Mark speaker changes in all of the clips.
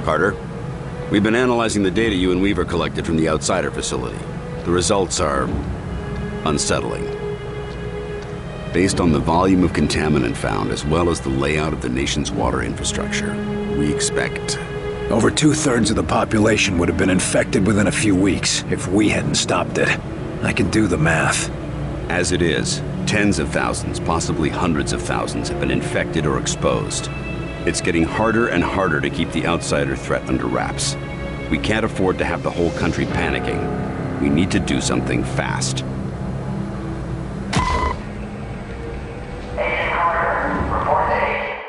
Speaker 1: Carter, we've been analyzing the data you and Weaver collected from the Outsider facility. The results are unsettling. Based on the volume of contaminant found, as well as the layout of the nation's water infrastructure, we expect...
Speaker 2: Over 2/3 of the population would have been infected within a few weeks if we hadn't stopped it. I can do the math.
Speaker 1: As it is, tens of thousands, possibly hundreds of thousands, have been infected or exposed. It's getting harder and harder to keep the outsider threat under wraps. We can't afford to have the whole country panicking. We need to do something fast.
Speaker 3: Agent Carter, report to Agent.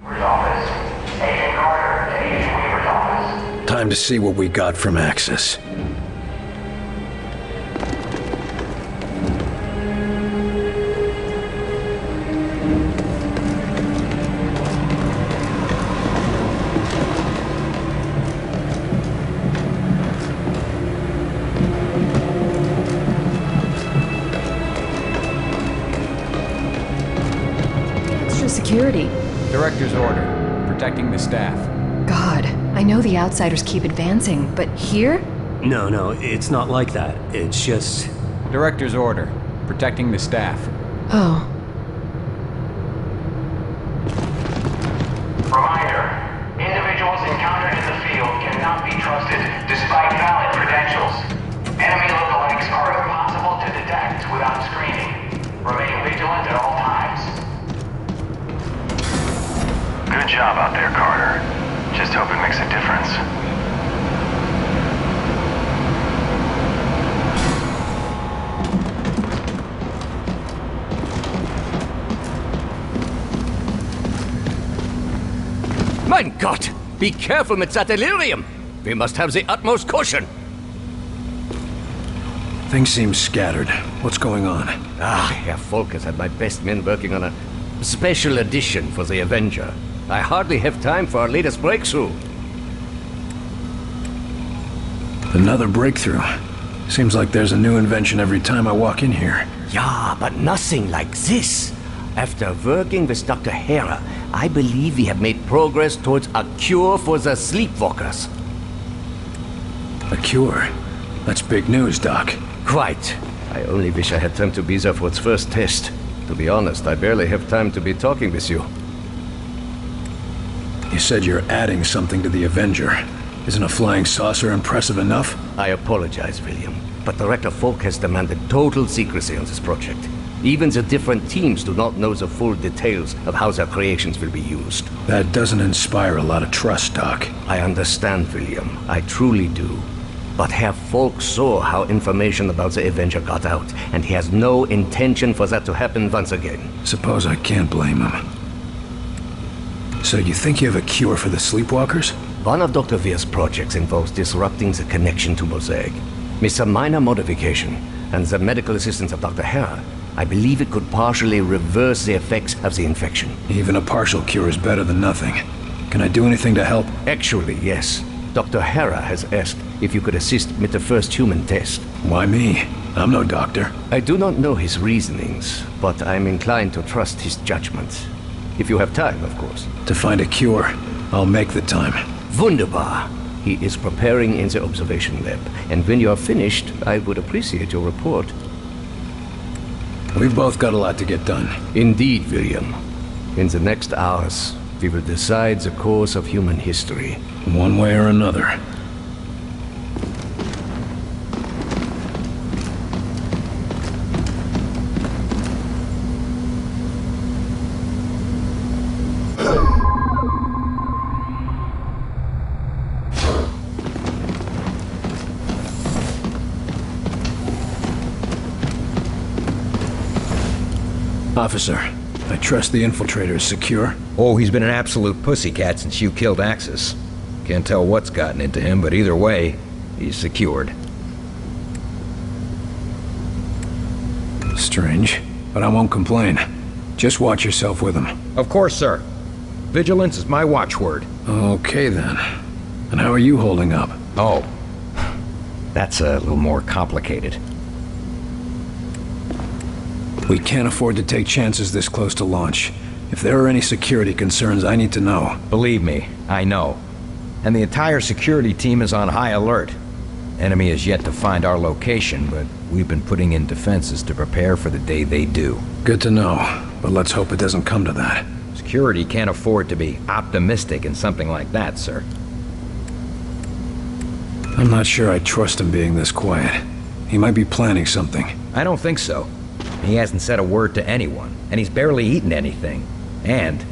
Speaker 3: Weaver's office. Agent Carter to Agent Weaver's office.
Speaker 2: Time to see what we got from Axis.
Speaker 4: Security.
Speaker 5: Director's order. Protecting the staff.
Speaker 4: God, I know the outsiders keep advancing, but here?
Speaker 6: No, it's not like that. It's just...
Speaker 5: Director's order. Protecting the staff.
Speaker 4: Oh.
Speaker 3: Reminder, individuals encountered in the field cannot be trusted despite valid credentials. Enemy lookalikes are impossible to detect without screening. Remain vigilant at all times. Good job out there, Carter. Just hope it makes a difference.
Speaker 7: Mein Gott! Be careful mit that delirium! We must have the utmost caution!
Speaker 2: Things seem scattered. What's going on?
Speaker 7: Herr Volk has had my best men working on a special edition for the Avenger. I hardly have time for our latest breakthrough.
Speaker 2: Another breakthrough. Seems like there's a new invention every time I walk in here.
Speaker 7: Yeah, but nothing like this. After working with Dr. Hera, I believe we have made progress towards a cure for the sleepwalkers.
Speaker 2: A cure? That's big news, Doc.
Speaker 7: Quite. I only wish I had time to be there for its first test. To be honest, I barely have time to be talking with you.
Speaker 2: You said you're adding something to the Avenger. Isn't a flying saucer impressive enough?
Speaker 7: I apologize, William, but Director Falk has demanded total secrecy on this project. Even the different teams do not know the full details of how their creations will be used.
Speaker 2: That doesn't inspire a lot of trust, Doc.
Speaker 7: I understand, William. I truly do. But Herr Falk saw how information about the Avenger got out, and he has no intention for that to happen once again.
Speaker 2: Suppose I can't blame him. So you think you have a cure for the sleepwalkers?
Speaker 7: One of Dr. Veer's projects involves disrupting the connection to Mosaic. With a minor modification, and the medical assistance of Dr. Hera, I believe it could partially reverse the effects of the infection.
Speaker 2: Even a partial cure is better than nothing. Can I do anything to help?
Speaker 7: Actually, yes. Dr. Hera has asked if you could assist with the first human test.
Speaker 2: Why me? I'm no doctor.
Speaker 7: I do not know his reasonings, but I'm inclined to trust his judgment. If you have time, of course.
Speaker 2: To find a cure, I'll make the time.
Speaker 7: Wunderbar. He is preparing in the observation lab, and when you are finished, I would appreciate your report.
Speaker 2: We've both got a lot to get done.
Speaker 7: Indeed, William. In the next hours, we will decide the course of human history.
Speaker 2: One way or another. Officer, I trust the infiltrator is secure?
Speaker 8: Oh, he's been an absolute pussycat since you killed Axis. Can't tell what's gotten into him, but either way, he's secured.
Speaker 2: Strange, but I won't complain. Just watch yourself with him.
Speaker 8: Of course, sir. Vigilance is my watchword.
Speaker 2: Okay, then. And how are you holding up?
Speaker 8: Oh, that's a little more complicated.
Speaker 2: We can't afford to take chances this close to launch. If there are any security concerns, I need to know.
Speaker 8: Believe me, I know. And the entire security team is on high alert. Enemy is yet to find our location, but we've been putting in defenses to prepare for the day they do.
Speaker 2: Good to know, but let's hope it doesn't come to that.
Speaker 8: Security can't afford to be optimistic in something like that, sir.
Speaker 2: I'm not sure I trust him being this quiet. He might be planning something.
Speaker 8: I don't think so. He hasn't said a word to anyone, and he's barely eaten anything. And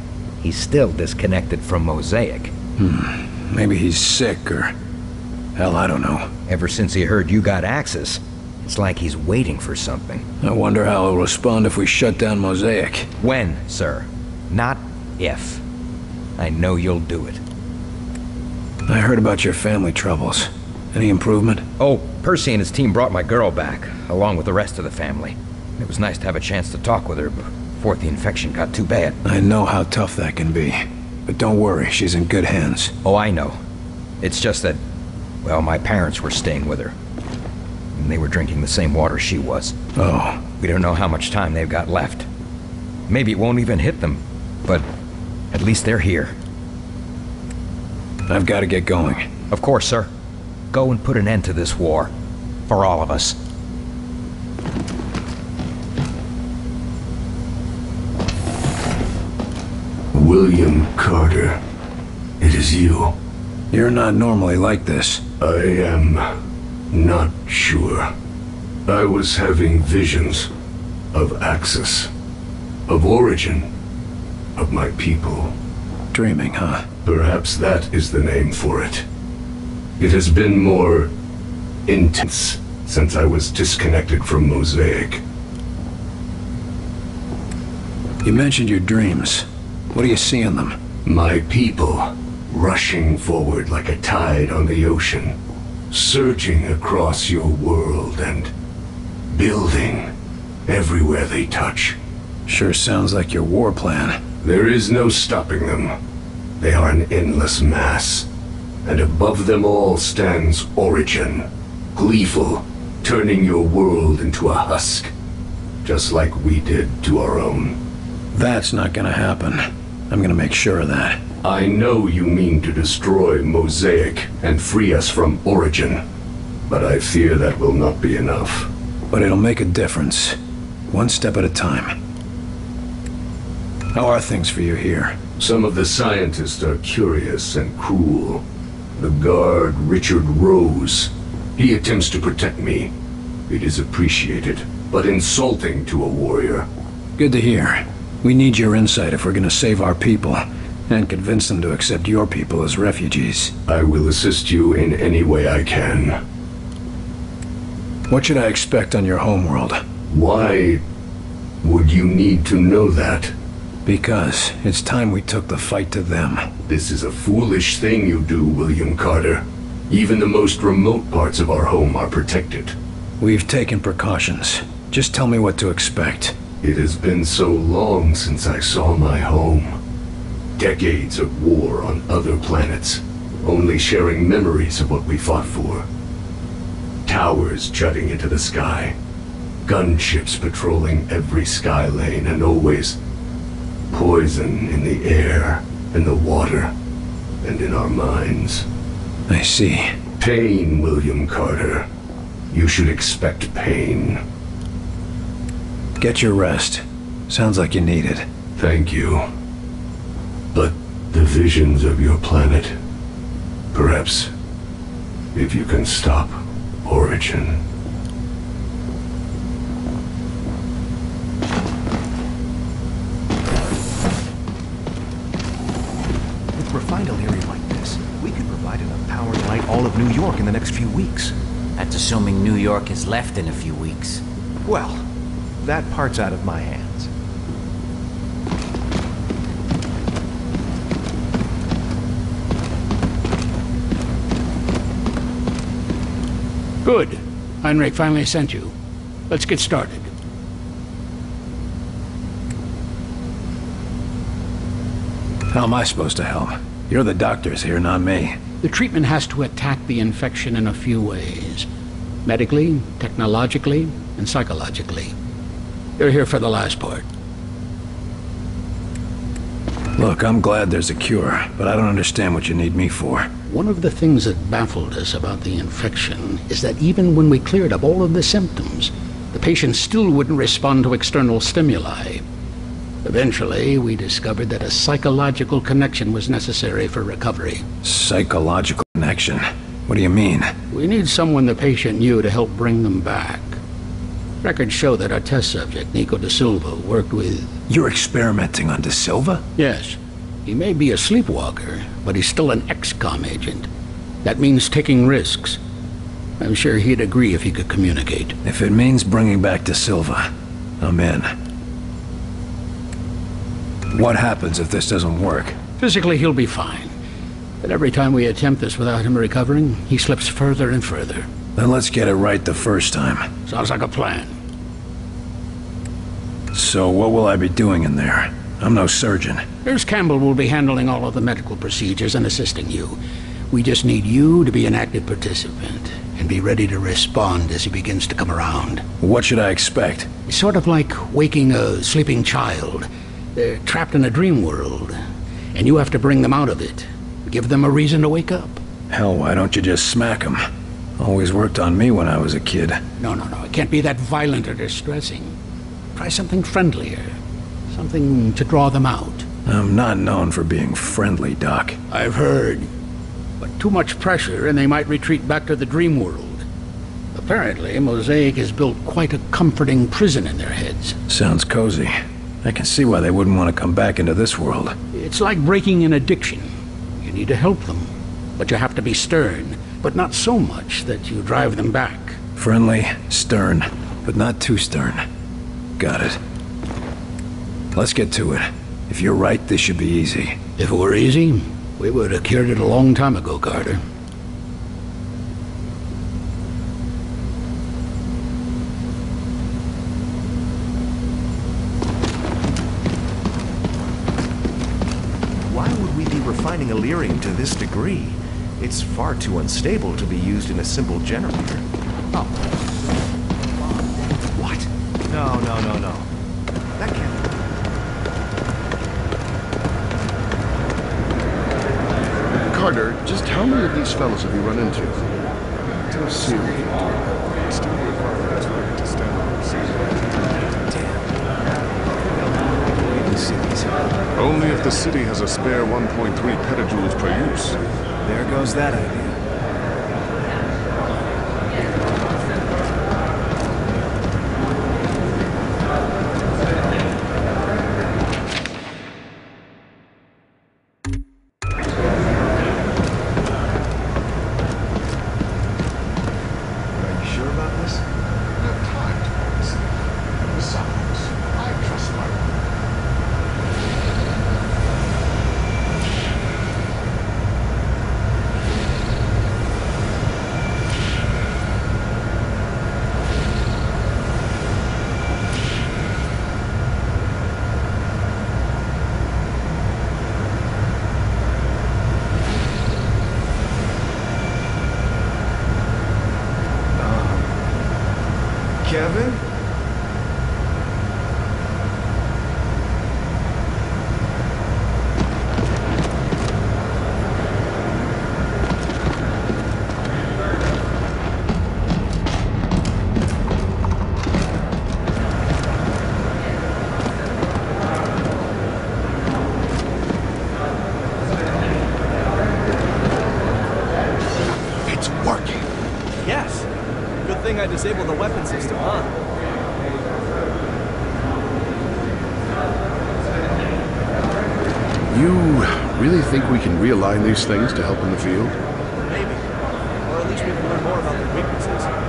Speaker 8: he's still disconnected from Mosaic.
Speaker 2: Maybe he's sick or... hell, I don't know.
Speaker 8: Ever since he heard you got access, it's like he's waiting for something.
Speaker 2: I wonder how he'll respond if we shut down Mosaic.
Speaker 8: When, sir? Not if. I know you'll do it.
Speaker 2: I heard about your family troubles. Any improvement?
Speaker 8: Oh, Percy and his team brought my girl back, along with the rest of the family. It was nice to have a chance to talk with her before the infection got too bad.
Speaker 2: I know how tough that can be. But don't worry, she's in good hands.
Speaker 8: Oh, I know. It's just that, well, my parents were staying with her. And they were drinking the same water she was.
Speaker 2: Oh.
Speaker 8: We don't know how much time they've got left. Maybe it won't even hit them, but at least they're here.
Speaker 2: I've got to get going.
Speaker 8: Of course, sir. Go and put an end to this war. For all of us.
Speaker 9: William Carter. It is you.
Speaker 2: You're not normally like this.
Speaker 9: I am not sure. I was having visions of Axis, of origin, of my people.
Speaker 2: Dreaming, huh?
Speaker 9: Perhaps that is the name for it. It has been more intense since I was disconnected from Mosaic.
Speaker 2: You mentioned your dreams. What do you see in them?
Speaker 9: My people, rushing forward like a tide on the ocean, surging across your world and building everywhere they touch.
Speaker 2: Sure sounds like your war plan.
Speaker 9: There is no stopping them. They are an endless mass. And above them all stands Origin, gleeful, turning your world into a husk, just like we did to our own.
Speaker 2: That's not gonna happen. I'm gonna make sure of that.
Speaker 9: I know you mean to destroy Mosaic and free us from Origin, but I fear that will not be enough.
Speaker 2: But it'll make a difference. One step at a time. How are things for you here?
Speaker 9: Some of the scientists are curious and cruel. The guard, Richard Rose, he attempts to protect me. It is appreciated, but insulting to a warrior.
Speaker 2: Good to hear. We need your insight if we're gonna save our people, and convince them to accept your people as refugees.
Speaker 9: I will assist you in any way I can.
Speaker 2: What should I expect on your homeworld?
Speaker 9: Why would you need to know that?
Speaker 2: Because it's time we took the fight to them.
Speaker 9: This is a foolish thing you do, William Carter. Even the most remote parts of our home are protected.
Speaker 2: We've taken precautions. Just tell me what to expect.
Speaker 9: It has been so long since I saw my home. Decades of war on other planets, only sharing memories of what we fought for. Towers jutting into the sky. Gunships patrolling every sky lane, and always poison in the air, in the water, and in our minds.
Speaker 2: I see.
Speaker 9: Pain, William Carter. You should expect pain.
Speaker 2: Get your rest. Sounds like you need it.
Speaker 9: Thank you. But the visions of your planet, perhaps, if you can stop Origin.
Speaker 10: With a refined area like this, we could provide enough power to light all of New York in the next few weeks.
Speaker 11: That's assuming New York is left in a few weeks.
Speaker 10: Well, that part's out of my hands.
Speaker 12: Good. Heinrich finally sent you. Let's get started.
Speaker 2: How am I supposed to help? You're the doctors here, not me.
Speaker 12: The treatment has to attack the infection in a few ways. Medically, technologically, and psychologically. You're here for the last part.
Speaker 2: Look, I'm glad there's a cure, but I don't understand what you need me for.
Speaker 12: One of the things that baffled us about the infection is that even when we cleared up all of the symptoms, the patient still wouldn't respond to external stimuli. Eventually, we discovered that a psychological connection was necessary for recovery.
Speaker 2: Psychological connection? What do you mean?
Speaker 12: We need someone the patient knew to help bring them back. Records show that our test subject, Nico Da Silva, worked with...
Speaker 2: You're experimenting on Da Silva?
Speaker 12: Yes. He may be a sleepwalker, but he's still an XCOM agent. That means taking risks. I'm sure he'd agree if he could communicate.
Speaker 2: If it means bringing back Da Silva, I'm in. What happens if this doesn't work?
Speaker 12: Physically, he'll be fine. But every time we attempt this without him recovering, he slips further and further.
Speaker 2: Then let's get it right the first time.
Speaker 12: Sounds like a plan.
Speaker 2: So what will I be doing in there? I'm no surgeon.
Speaker 12: Nurse Campbell will be handling all of the medical procedures and assisting you. We just need you to be an active participant and be ready to respond as he begins to come around.
Speaker 2: What should I expect?
Speaker 12: It's sort of like waking a sleeping child. They're trapped in a dream world, and you have to bring them out of it. Give them a reason to wake up.
Speaker 2: Hell, why don't you just smack them? Always worked on me when I was a kid.
Speaker 12: No. It can't be that violent or distressing. Try something friendlier. Something to draw them out.
Speaker 2: I'm not known for being friendly, Doc.
Speaker 12: I've heard. But too much pressure and they might retreat back to the dream world. Apparently, Mosaic has built quite a comforting prison in their heads.
Speaker 2: Sounds cozy. I can see why they wouldn't want to come back into this world.
Speaker 12: It's like breaking an addiction. You need to help them, but you have to be stern, but not so much that you drive them back.
Speaker 2: Friendly, stern, but not too stern. Got it. Let's get to it. If you're right, this should be easy.
Speaker 12: If it were easy, we would have cured it a long time ago, Carter.
Speaker 10: Why would we be refining Illyrium to this degree? It's far too unstable to be used in a simple generator. Oh. What? No. That can't be.
Speaker 13: Carter, just how many of these fellows have you run into? Don't see what you do. Still require time to stand on the Only if the city has a spare 1.3 petajoules per use.
Speaker 10: There goes that idea.
Speaker 13: Kevin?
Speaker 10: It's working. Yes. Good thing I disabled the weapon system, huh?
Speaker 13: You really think we can realign these things to help in the field?
Speaker 10: Maybe. Or at least we can learn more about their weaknesses.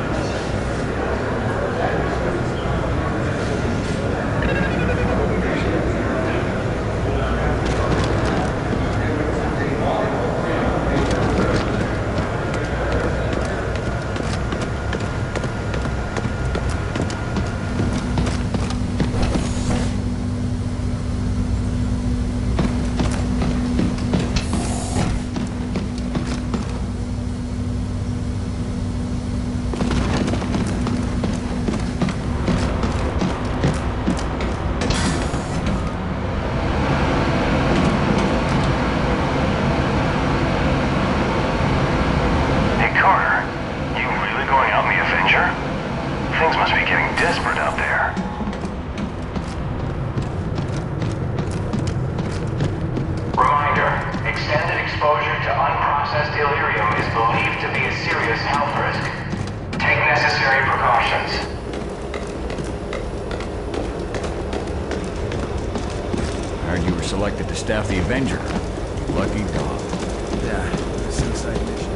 Speaker 3: delirium is believed to be a serious health risk. Take necessary precautions.
Speaker 5: Heard you were selected to staff the Avenger. Lucky dog.
Speaker 2: Yeah, suicide mission.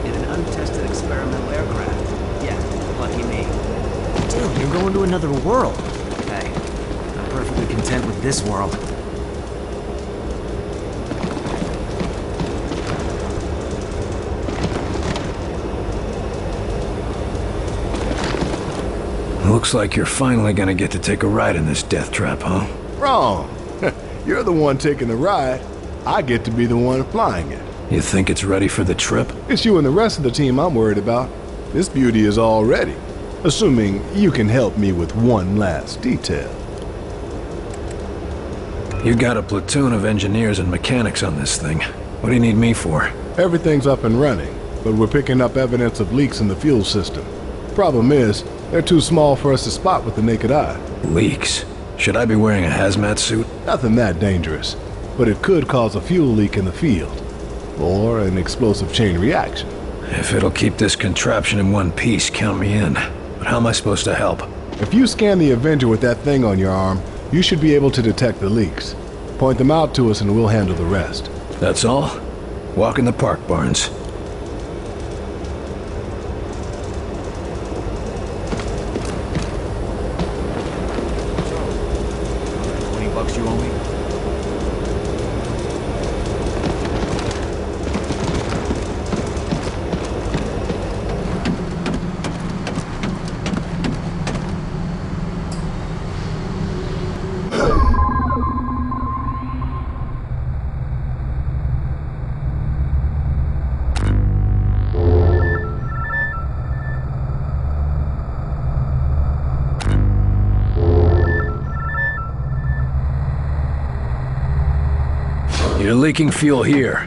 Speaker 11: In an untested experimental aircraft. Yeah, lucky me. Dude, you're going to another world. Hey, I'm perfectly content with this world.
Speaker 2: Looks like you're finally gonna get to take a ride in this death trap, huh?
Speaker 13: Wrong. You're the one taking the ride. I get to be the one flying it.
Speaker 2: You think it's ready for the trip?
Speaker 13: It's you and the rest of the team I'm worried about. This beauty is all ready. Assuming you can help me with one last detail.
Speaker 2: You got a platoon of engineers and mechanics on this thing. What do you need me for?
Speaker 13: Everything's up and running, but we're picking up evidence of leaks in the fuel system. Problem is, they're too small for us to spot with the naked eye.
Speaker 2: Leaks? Should I be wearing a hazmat suit?
Speaker 13: Nothing that dangerous, but it could cause a fuel leak in the field, or an explosive chain reaction.
Speaker 2: If it'll keep this contraption in one piece, count me in. But how am I supposed to help?
Speaker 13: If you scan the Avenger with that thing on your arm, you should be able to detect the leaks. Point them out to us and we'll handle the rest.
Speaker 2: That's all? Walk in the park, Barnes.
Speaker 5: $20 you owe me?
Speaker 2: You're leaking fuel here.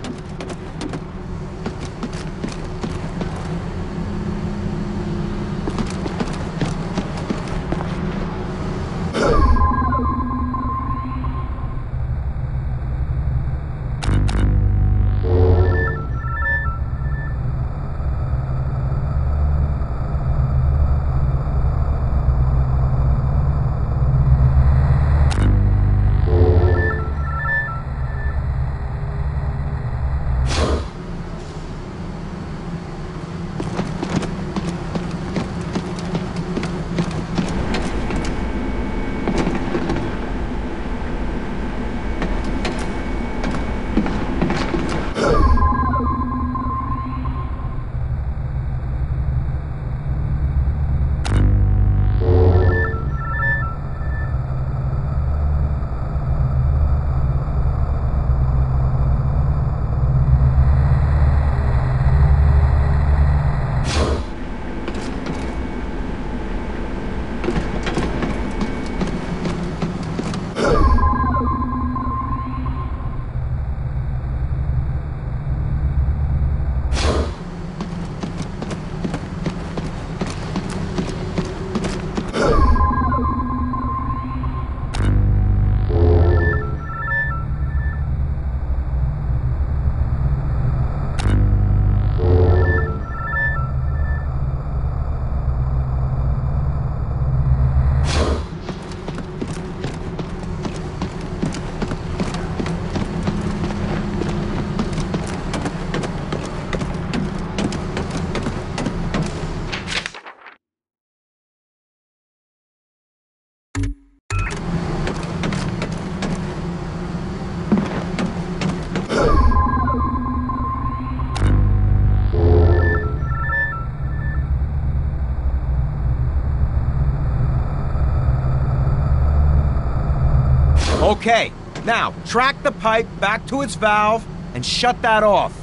Speaker 14: Okay, now track the pipe back to its valve and shut that off.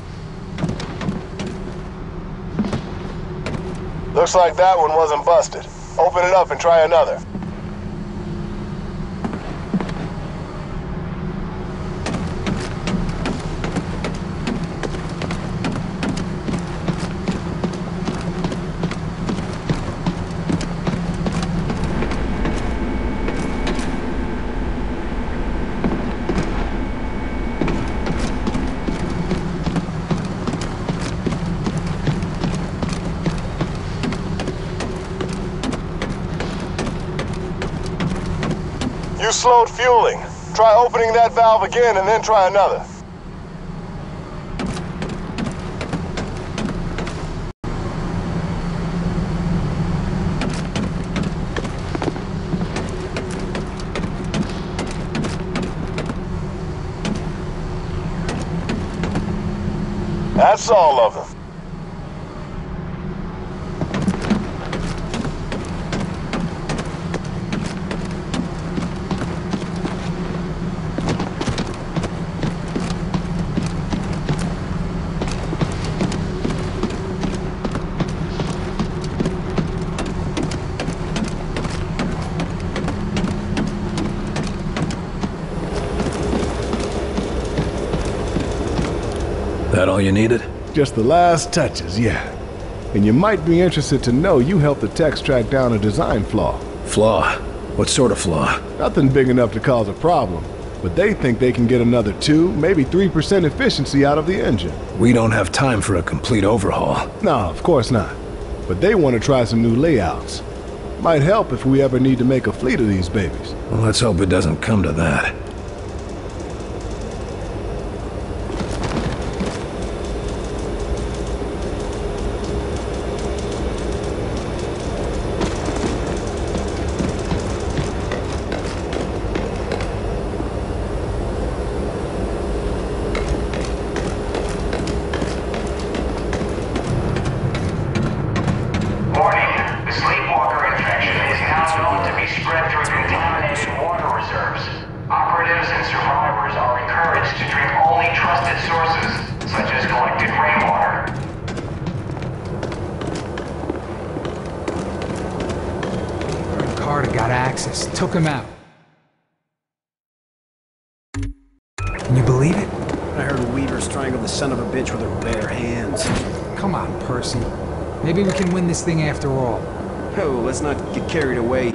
Speaker 13: Looks like that one wasn't busted. Open it up and try another.
Speaker 15: You slowed fueling. Try opening that valve again and then try another. That's all of them.
Speaker 2: That all you needed?
Speaker 13: Just the last touches, yeah. And you might be interested to know you helped the techs track down a design flaw.
Speaker 2: Flaw? What sort of flaw?
Speaker 13: Nothing big enough to cause a problem, but they think they can get another 2, maybe 3% efficiency out of the engine.
Speaker 2: We don't have time for a complete overhaul.
Speaker 13: No, of course not. But they want to try some new layouts. Might help if we ever need to make a fleet of these babies.
Speaker 2: Well, let's hope it doesn't come to that.
Speaker 16: Took him out. Can you believe it?
Speaker 11: I heard Weaver strangled the son of a bitch with her bare hands.
Speaker 16: Come on, Percy. Maybe we can win this thing after all.
Speaker 11: Oh, let's not get carried away.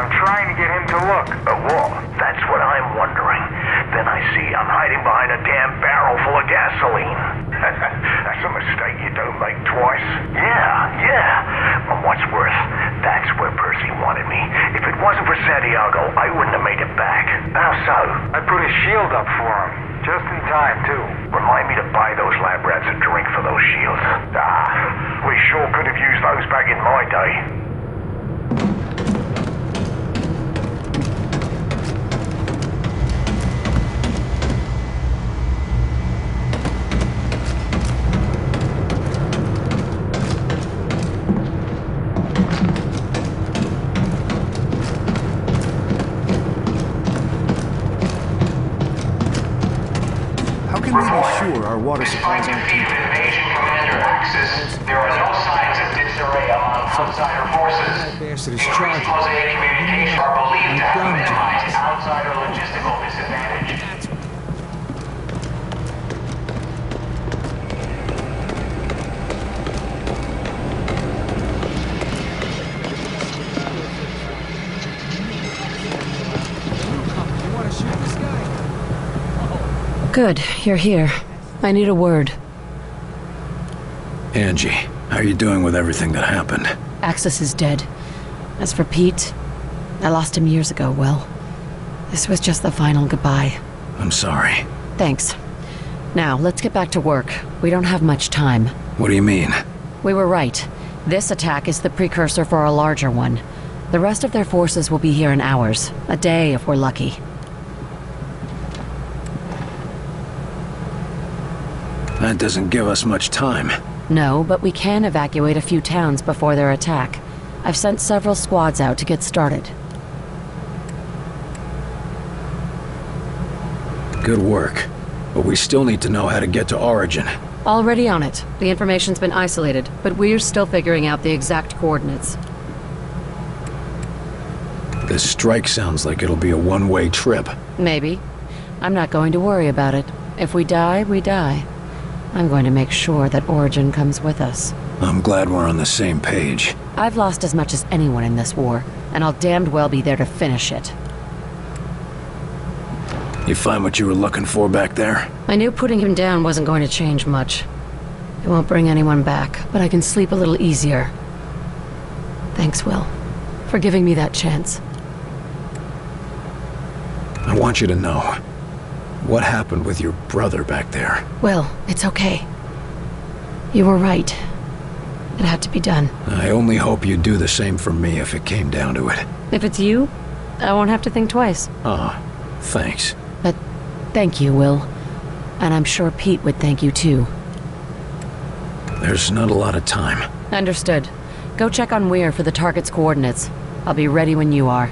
Speaker 17: I'm trying to get him to look.
Speaker 18: A what? That's what I'm wondering. Then I see I'm hiding behind a damn barrel full of gasoline. That's a mistake you don't make twice. Yeah. And what's worse, that's where Percy wanted me. If it wasn't for Santiago, I wouldn't have made it back. How so?
Speaker 17: I put a shield up for him. Just in time, too.
Speaker 18: Remind me to buy those lab rats a drink for those shields. We sure could have used those back in my day.
Speaker 3: Our water supplies aren't invasion commander Axis. There are no signs of disarray among outsider forces. Increased Mosaic communication are believed to have minimized outsider logistical disadvantage.
Speaker 19: Good, you're here. I need a word.
Speaker 2: Angie, how are you doing with everything that happened?
Speaker 19: Axis is dead. As for Pete, I lost him years ago, Will. This was just the final goodbye.
Speaker 2: I'm sorry.
Speaker 19: Thanks. Now, let's get back to work. We don't have much time.
Speaker 2: What do you mean?
Speaker 19: We were right. This attack is the precursor for a larger one. The rest of their forces will be here in hours. A day if we're lucky.
Speaker 2: That doesn't give us much time.
Speaker 19: No, but we can evacuate a few towns before their attack. I've sent several squads out to get started.
Speaker 2: Good work. But we still need to know how to get to Origin.
Speaker 19: Already on it. The information's been isolated, but we're still figuring out the exact coordinates.
Speaker 2: This strike sounds like it'll be a one-way trip.
Speaker 19: Maybe. I'm not going to worry about it. If we die, we die. I'm going to make sure that Origin comes with us.
Speaker 2: I'm glad we're on the same page.
Speaker 19: I've lost as much as anyone in this war, and I'll damned well be there to finish it.
Speaker 2: You find what you were looking for back there?
Speaker 19: I knew putting him down wasn't going to change much. It won't bring anyone back, but I can sleep a little easier. Thanks, Will, for giving me that chance.
Speaker 2: I want you to know. What happened with your brother back there?
Speaker 19: Will, it's okay. You were right. It had to be done.
Speaker 2: I only hope you'd do the same for me if it came down to it.
Speaker 19: If it's you, I won't have to think twice.
Speaker 2: Thanks.
Speaker 19: But thank you, Will. And I'm sure Pete would thank you too.
Speaker 2: There's not a lot of time.
Speaker 19: Understood. Go check on Weir for the target's coordinates. I'll be ready when you are.